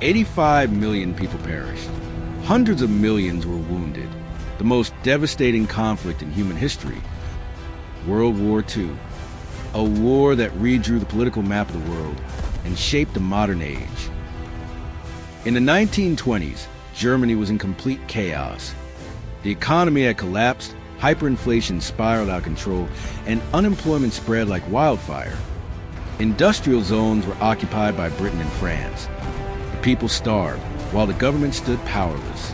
85 million people perished. Hundreds of millions were wounded. The most devastating conflict in human history. World War II. A war that redrew the political map of the world and shaped the modern age. In the 1920s, Germany was in complete chaos. The economy had collapsed, hyperinflation spiraled out of control, and unemployment spread like wildfire. Industrial zones were occupied by Britain and France. The people starved, while the government stood powerless.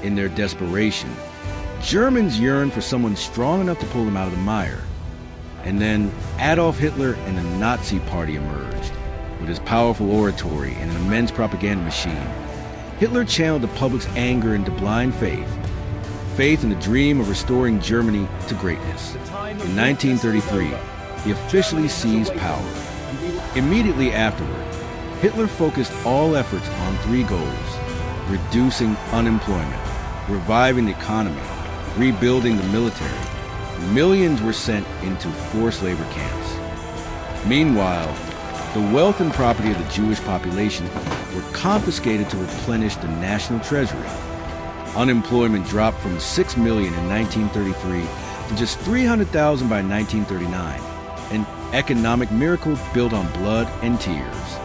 In their desperation, Germans yearned for someone strong enough to pull them out of the mire. And then Adolf Hitler and the Nazi Party emerged. With his powerful oratory and an immense propaganda machine, Hitler channeled the public's anger into blind faith. Faith in the dream of restoring Germany to greatness. In 1933, he officially seized power. Immediately afterward, Hitler focused all efforts on three goals: reducing unemployment, reviving the economy, rebuilding the military. Millions were sent into forced labor camps. Meanwhile, the wealth and property of the Jewish population were confiscated to replenish the national treasury. Unemployment dropped from 6 million in 1933 to just 300,000 by 1939, an economic miracle built on blood and tears.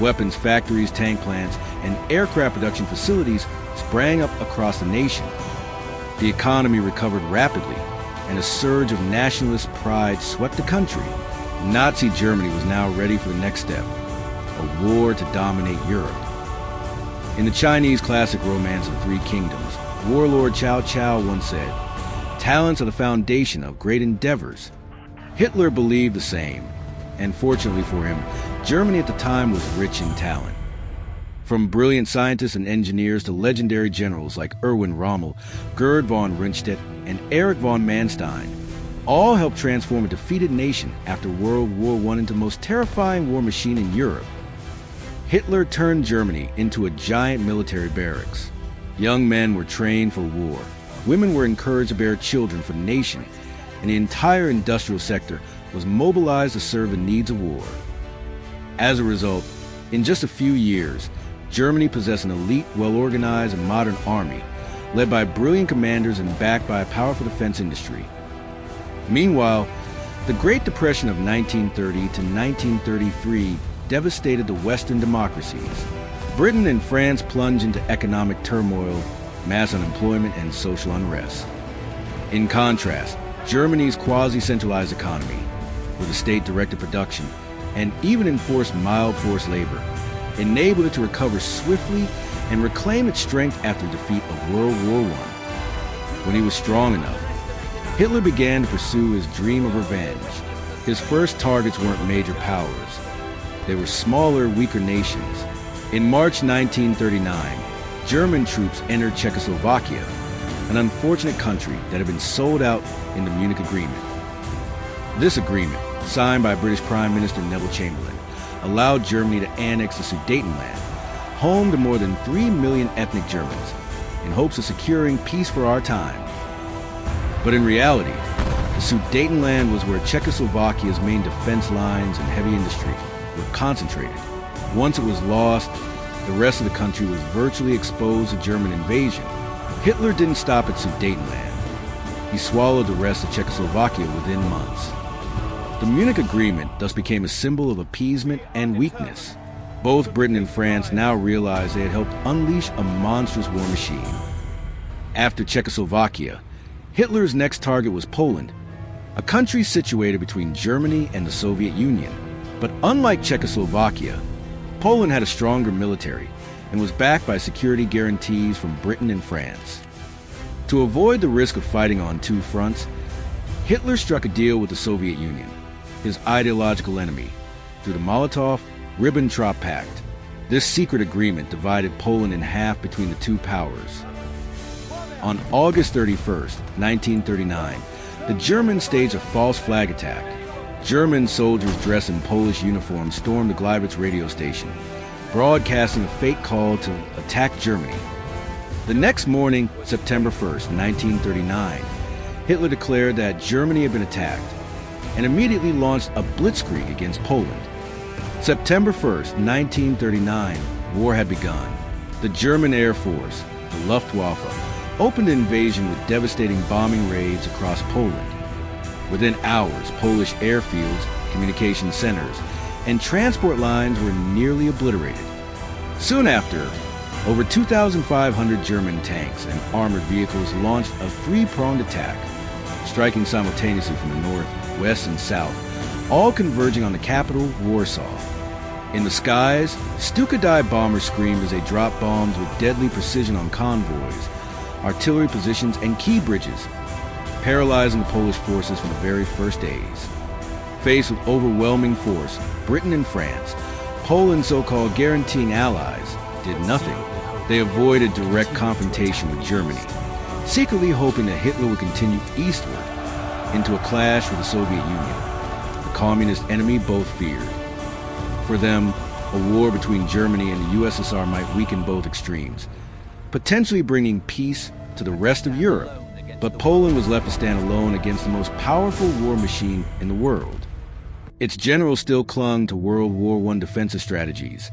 Weapons factories, tank plants, and aircraft production facilities sprang up across the nation. The economy recovered rapidly, and a surge of nationalist pride swept the country. Nazi Germany was now ready for the next step, a war to dominate Europe. In the Chinese classic romance of the Three Kingdoms, warlord Cao Cao once said, "Talents are the foundation of great endeavors." Hitler believed the same, and fortunately for him, Germany at the time was rich in talent. From brilliant scientists and engineers to legendary generals like Erwin Rommel, Gerd von Rundstedt, and Erich von Manstein, all helped transform a defeated nation after World War I into the most terrifying war machine in Europe. Hitler turned Germany into a giant military barracks. Young men were trained for war. Women were encouraged to bear children for the nation, and the entire industrial sector was mobilized to serve the needs of war. As a result, in just a few years, Germany possessed an elite, well-organized, and modern army, led by brilliant commanders and backed by a powerful defense industry. Meanwhile, the Great Depression of 1930 to 1933 devastated the Western democracies. Britain and France plunged into economic turmoil, mass unemployment, and social unrest. In contrast, Germany's quasi-centralized economy, with a state-directed production and even enforced mild forced labor, enabled it to recover swiftly and reclaim its strength after the defeat of World War I. When he was strong enough, Hitler began to pursue his dream of revenge. His first targets weren't major powers. They were smaller, weaker nations. In March 1939, German troops entered Czechoslovakia, an unfortunate country that had been sold out in the Munich Agreement. This agreement, signed by British Prime Minister Neville Chamberlain, allowed Germany to annex the Sudetenland, home to more than 3 million ethnic Germans, in hopes of securing peace for our time. But in reality, the Sudetenland was where Czechoslovakia's main defense lines and heavy industry were concentrated. Once it was lost, the rest of the country was virtually exposed to German invasion. Hitler didn't stop at Sudetenland. He swallowed the rest of Czechoslovakia within months. The Munich Agreement thus became a symbol of appeasement and weakness. Both Britain and France now realized they had helped unleash a monstrous war machine. After Czechoslovakia, Hitler's next target was Poland, a country situated between Germany and the Soviet Union. But unlike Czechoslovakia, Poland had a stronger military and was backed by security guarantees from Britain and France. To avoid the risk of fighting on two fronts, Hitler struck a deal with the Soviet Union, his ideological enemy, through the Molotov-Ribbentrop Pact. This secret agreement divided Poland in half between the two powers. On August 31st, 1939, the Germans staged a false flag attack. German soldiers dressed in Polish uniforms stormed the Gleiwitz radio station, broadcasting a fake call to attack Germany. The next morning, September 1st, 1939, Hitler declared that Germany had been attacked and immediately launched a Blitzkrieg against Poland. September 1st, 1939 war had begun. The German Air Force, the Luftwaffe, opened an invasion with devastating bombing raids across Poland. Within hours, Polish airfields, communication centers, and transport lines were nearly obliterated. Soon after, over 2,500 German tanks and armored vehicles launched a three-pronged attack, striking simultaneously from the north, west, and south, all converging on the capital, Warsaw. In the skies, Stuka bombers screamed as they dropped bombs with deadly precision on convoys, artillery positions, and key bridges, paralyzing the Polish forces from the very first days. Faced with overwhelming force, Britain and France, Poland's so-called guaranteeing allies, did nothing. They avoided direct confrontation with Germany, secretly hoping that Hitler would continue eastward into a clash with the Soviet Union, the communist enemy both feared. For them, a war between Germany and the USSR might weaken both extremes, potentially bringing peace to the rest of Europe. But Poland was left to stand alone against the most powerful war machine in the world. Its generals still clung to World War I defensive strategies,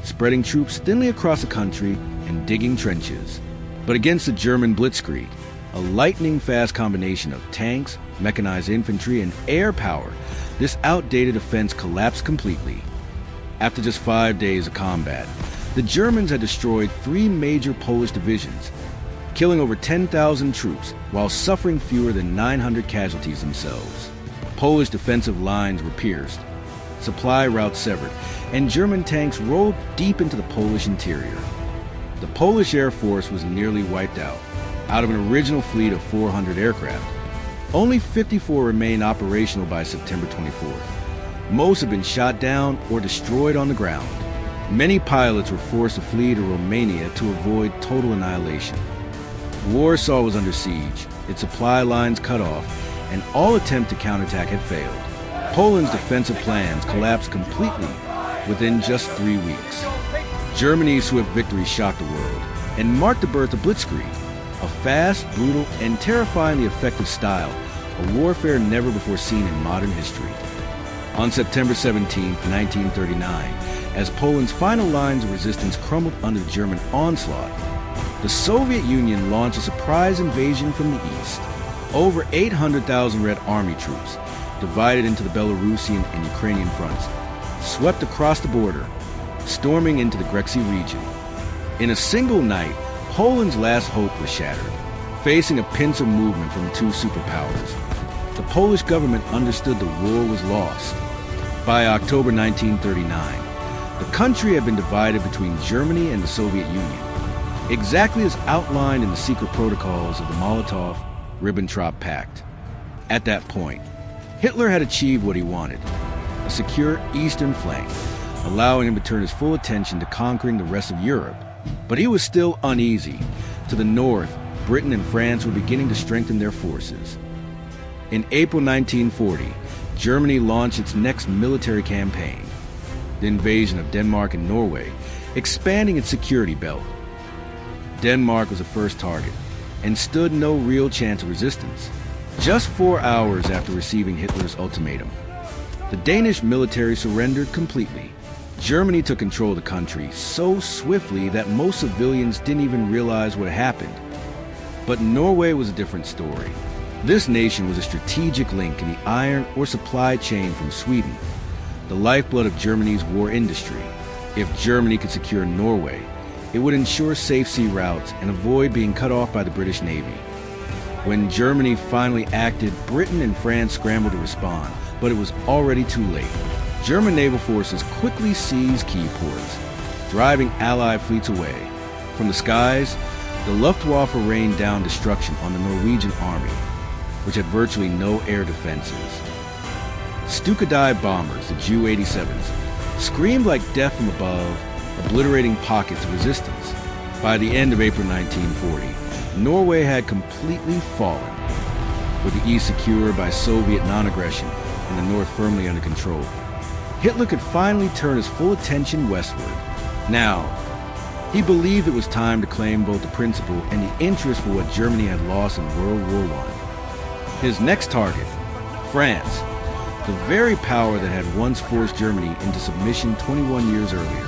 spreading troops thinly across the country and digging trenches. But against the German Blitzkrieg, a lightning-fast combination of tanks, mechanized infantry, and air power, this outdated defense collapsed completely. After just 5 days of combat, the Germans had destroyed 3 major Polish divisions, killing over 10,000 troops while suffering fewer than 900 casualties themselves. Polish defensive lines were pierced, supply routes severed, and German tanks rolled deep into the Polish interior. The Polish Air Force was nearly wiped out of an original fleet of 400 aircraft. Only 54 remained operational by September 24th. Most had been shot down or destroyed on the ground. Many pilots were forced to flee to Romania to avoid total annihilation. Warsaw was under siege, its supply lines cut off, and all attempt to counterattack had failed. Poland's defensive plans collapsed completely within just 3 weeks. Germany's swift victory shocked the world and marked the birth of Blitzkrieg, a fast, brutal, and terrifyingly effective style of warfare never before seen in modern history. On September 17, 1939, as Poland's final lines of resistance crumbled under the German onslaught, the Soviet Union launched a surprise invasion from the east. Over 800,000 Red Army troops, divided into the Belarusian and Ukrainian fronts, swept across the border, storming into the Grecki region. In a single night, Poland's last hope was shattered. Facing a pincer movement from 2 superpowers, the Polish government understood the war was lost. By October 1939, the country had been divided between Germany and the Soviet Union, exactly as outlined in the secret protocols of the Molotov-Ribbentrop Pact. At that point, Hitler had achieved what he wanted, a secure eastern flank, allowing him to turn his full attention to conquering the rest of Europe. But he was still uneasy. To the north, Britain and France were beginning to strengthen their forces. In April 1940, Germany launched its next military campaign, the invasion of Denmark and Norway, expanding its security belt. Denmark was the first target and stood no real chance of resistance. Just 4 hours after receiving Hitler's ultimatum, the Danish military surrendered completely. Germany took control of the country so swiftly that most civilians didn't even realize what happened. But Norway was a different story. This nation was a strategic link in the iron ore supply chain from Sweden, the lifeblood of Germany's war industry. If Germany could secure Norway, it would ensure safe sea routes and avoid being cut off by the British Navy. When Germany finally acted, Britain and France scrambled to respond, but it was already too late. German naval forces quickly seized key ports, driving Allied fleets away. From the skies, the Luftwaffe rained down destruction on the Norwegian army, which had virtually no air defenses. Stuka bombers, the Ju-87s, screamed like death from above, obliterating pockets of resistance. By the end of April 1940, Norway had completely fallen, with the east secured by Soviet non-aggression and the north firmly under control. Hitler could finally turn his full attention westward. Now, he believed it was time to claim both the principle and the interest for what Germany had lost in World War I. His next target, France, the very power that had once forced Germany into submission 21 years earlier.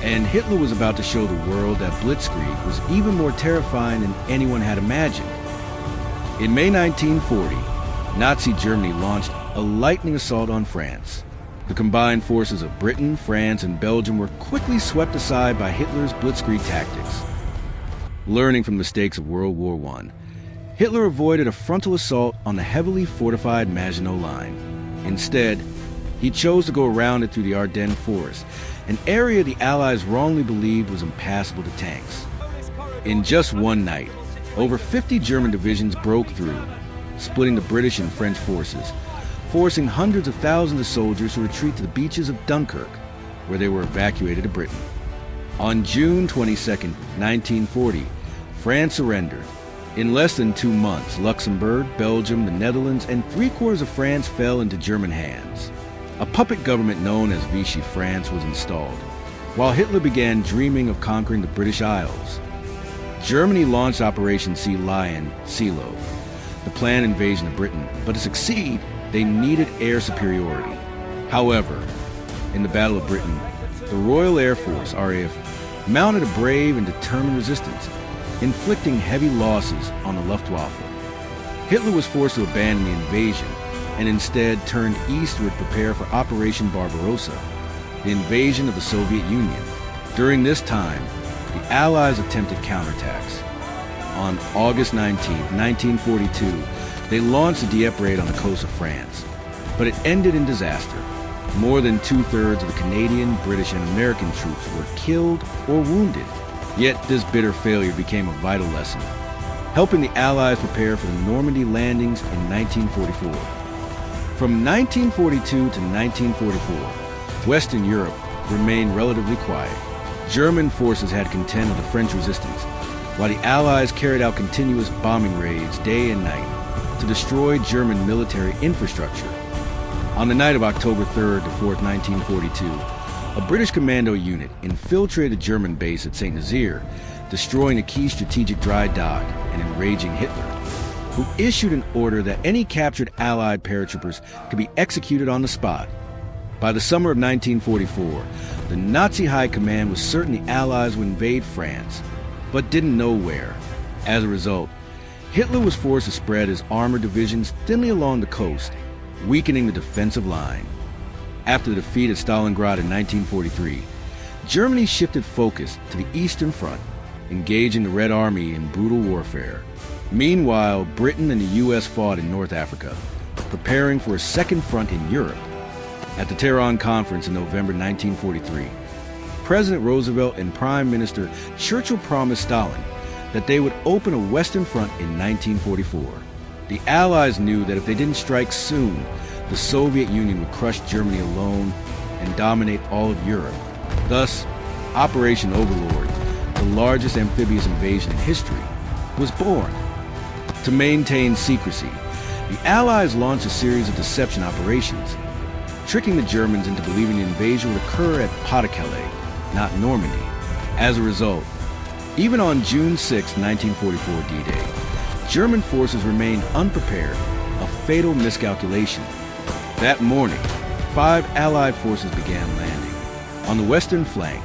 And Hitler was about to show the world that Blitzkrieg was even more terrifying than anyone had imagined. In May 1940, Nazi Germany launched a lightning assault on France. The combined forces of Britain, France, and Belgium were quickly swept aside by Hitler's Blitzkrieg tactics. Learning from the mistakes of World War I, Hitler avoided a frontal assault on the heavily fortified Maginot Line. Instead, he chose to go around it through the Ardennes Forest, an area the Allies wrongly believed was impassable to tanks. In just one night, over 50 German divisions broke through, splitting the British and French forces, forcing hundreds of thousands of soldiers to retreat to the beaches of Dunkirk, where they were evacuated to Britain. On June 22, 1940, France surrendered. In less than 2 months, Luxembourg, Belgium, the Netherlands, and 3/4 of France fell into German hands. A puppet government known as Vichy France was installed, while Hitler began dreaming of conquering the British Isles. Germany launched Operation Sea Lion, CeeLo, the planned invasion of Britain, but to succeed, they needed air superiority. However, in the Battle of Britain, the Royal Air Force, RAF, mounted a brave and determined resistance, inflicting heavy losses on the Luftwaffe. Hitler was forced to abandon the invasion and instead turned eastward to prepare for Operation Barbarossa, the invasion of the Soviet Union. During this time, the Allies attempted counterattacks. On August 19, 1942, they launched a Dieppe raid on the coast of France, but it ended in disaster. More than 2/3 of the Canadian, British, and American troops were killed or wounded. Yet this bitter failure became a vital lesson, helping the Allies prepare for the Normandy landings in 1944. From 1942 to 1944, Western Europe remained relatively quiet. German forces had to contend with the French resistance, while the Allies carried out continuous bombing raids day and night to destroy German military infrastructure. On the night of October 3rd to 4th, 1942, a British commando unit infiltrated a German base at St. Nazaire, destroying a key strategic dry dock and enraging Hitler, who issued an order that any captured Allied paratroopers could be executed on the spot. By the summer of 1944, the Nazi High Command was certain the Allies would invade France, but didn't know where. As a result, Hitler was forced to spread his armored divisions thinly along the coast, weakening the defensive line. After the defeat at Stalingrad in 1943, Germany shifted focus to the Eastern Front, engaging the Red Army in brutal warfare. Meanwhile, Britain and the U.S. fought in North Africa, preparing for a second front in Europe. At the Tehran Conference in November 1943, President Roosevelt and Prime Minister Churchill promised Stalin that they would open a Western Front in 1944. The Allies knew that if they didn't strike soon, the Soviet Union would crush Germany alone and dominate all of Europe. Thus, Operation Overlord, the largest amphibious invasion in history, was born. To maintain secrecy, the Allies launched a series of deception operations, tricking the Germans into believing the invasion would occur at Pas-de-Calais, not Normandy. As a result, even on June 6, 1944 D-Day, German forces remained unprepared, a fatal miscalculation. That morning, 5 Allied forces began landing. On the western flank,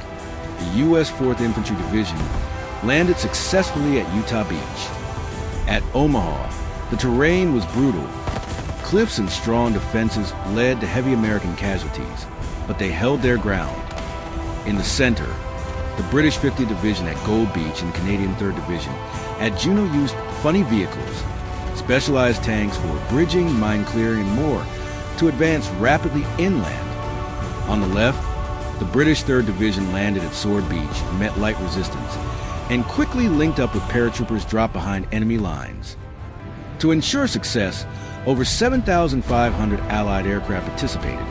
the U.S. 4th Infantry Division landed successfully at Utah Beach. At Omaha, the terrain was brutal. Cliffs and strong defenses led to heavy American casualties, but they held their ground. In the center, the British 50th Division at Gold Beach and Canadian 3rd Division at Juno used funny vehicles, specialized tanks for bridging, mine clearing, and more to advance rapidly inland. On the left, the British 3rd Division landed at Sword Beach and met light resistance, and quickly linked up with paratroopers dropped behind enemy lines. To ensure success, over 7,500 Allied aircraft participated,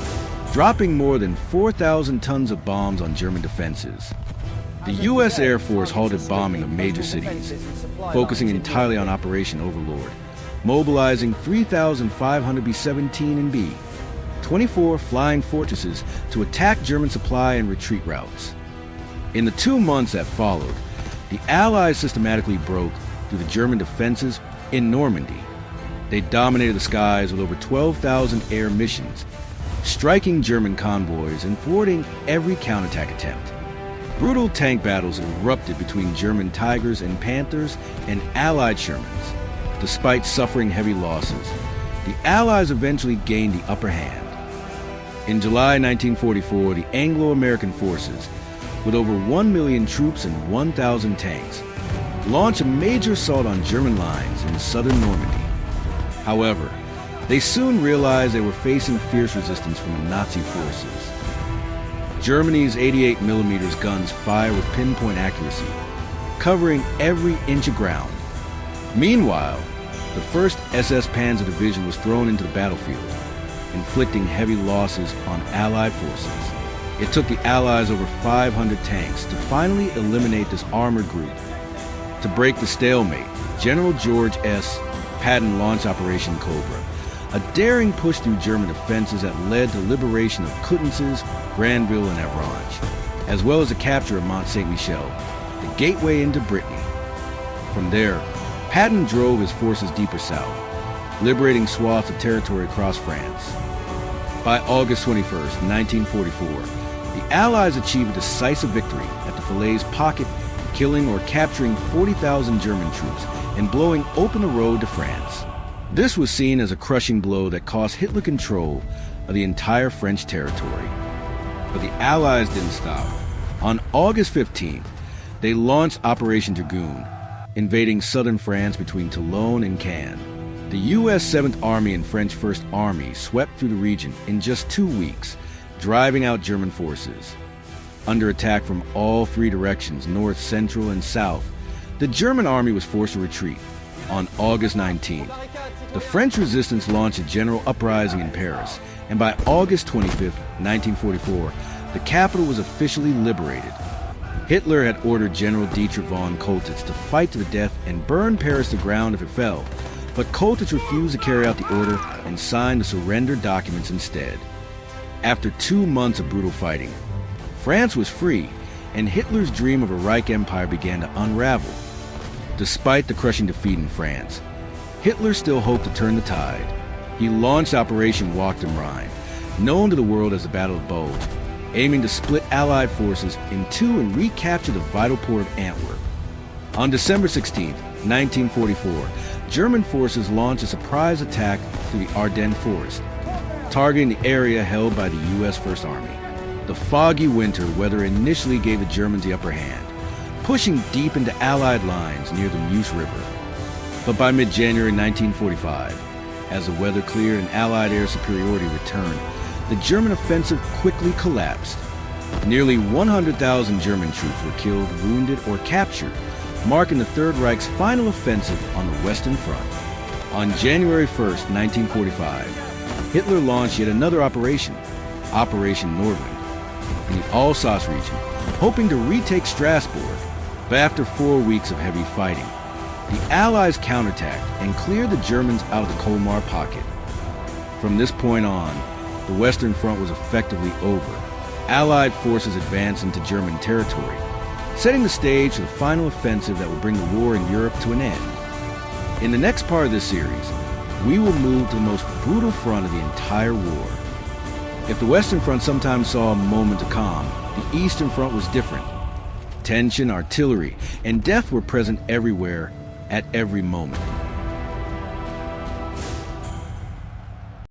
dropping more than 4,000 tons of bombs on German defenses. The U.S. Air Force halted bombing of major cities, focusing entirely on Operation Overlord, mobilizing 3,500 B-17 and B, 24 flying fortresses to attack German supply and retreat routes. In the 2 months that followed, the Allies systematically broke through the German defenses in Normandy. They dominated the skies with over 12,000 air missions, striking German convoys and thwarting every counterattack attempt. Brutal tank battles erupted between German Tigers and Panthers and Allied Shermans. Despite suffering heavy losses, the Allies eventually gained the upper hand. In July 1944, the Anglo-American forces, with over 1 million troops and 1,000 tanks, launched a major assault on German lines in southern Normandy. However, they soon realized they were facing fierce resistance from the Nazi forces. Germany's 88mm guns fire with pinpoint accuracy, covering every inch of ground. Meanwhile, the 1st SS Panzer Division was thrown into the battlefield, inflicting heavy losses on Allied forces. It took the Allies over 500 tanks to finally eliminate this armored group. To break the stalemate, General George S. Patton launched Operation Cobra, a daring push through German defenses that led to liberation of Coutances, Granville, and Avranches, as well as the capture of Mont Saint-Michel, the gateway into Brittany. From there, Patton drove his forces deeper south, liberating swaths of territory across France. By August 21, 1944, the Allies achieved a decisive victory at the Falaise Pocket, killing or capturing 40,000 German troops and blowing open the road to France. This was seen as a crushing blow that cost Hitler control of the entire French territory. But the Allies didn't stop. On August 15th, they launched Operation Dragoon, invading southern France between Toulon and Caen. The U.S. 7th Army and French 1st Army swept through the region in just 2 weeks, driving out German forces. Under attack from all 3 directions, north, central, and south, the German army was forced to retreat. On August 19th, the French resistance launched a general uprising in Paris, and by August 25, 1944, the capital was officially liberated. Hitler had ordered General Dietrich von Colditz to fight to the death and burn Paris to the ground if it fell, but Colditz refused to carry out the order and signed the surrender documents instead. After 2 months of brutal fighting, France was free, and Hitler's dream of a Reich Empire began to unravel. Despite the crushing defeat in France, Hitler still hoped to turn the tide. He launched Operation Walk dem Rhein, known to the world as the Battle of Bulge, aiming to split Allied forces in two and recapture the vital port of Antwerp. On December 16, 1944, German forces launched a surprise attack through the Ardennes forest, targeting the area held by the U.S. First Army. The foggy winter weather initially gave the Germans the upper hand, pushing deep into Allied lines near the Meuse River. But by mid-January 1945, as the weather cleared and Allied air superiority returned, the German offensive quickly collapsed. Nearly 100,000 German troops were killed, wounded, or captured, marking the Third Reich's final offensive on the Western Front. On January 1, 1945, Hitler launched yet another operation, Operation Nordland, in the Alsace region, hoping to retake Strasbourg. But after 4 weeks of heavy fighting, the Allies counterattacked and cleared the Germans out of the Colmar pocket. From this point on, the Western Front was effectively over. Allied forces advanced into German territory, setting the stage for the final offensive that would bring the war in Europe to an end. In the next part of this series, we will move to the most brutal front of the entire war. If the Western Front sometimes saw a moment of calm, the Eastern Front was different. Tension, artillery, and death were present everywhere, at every moment.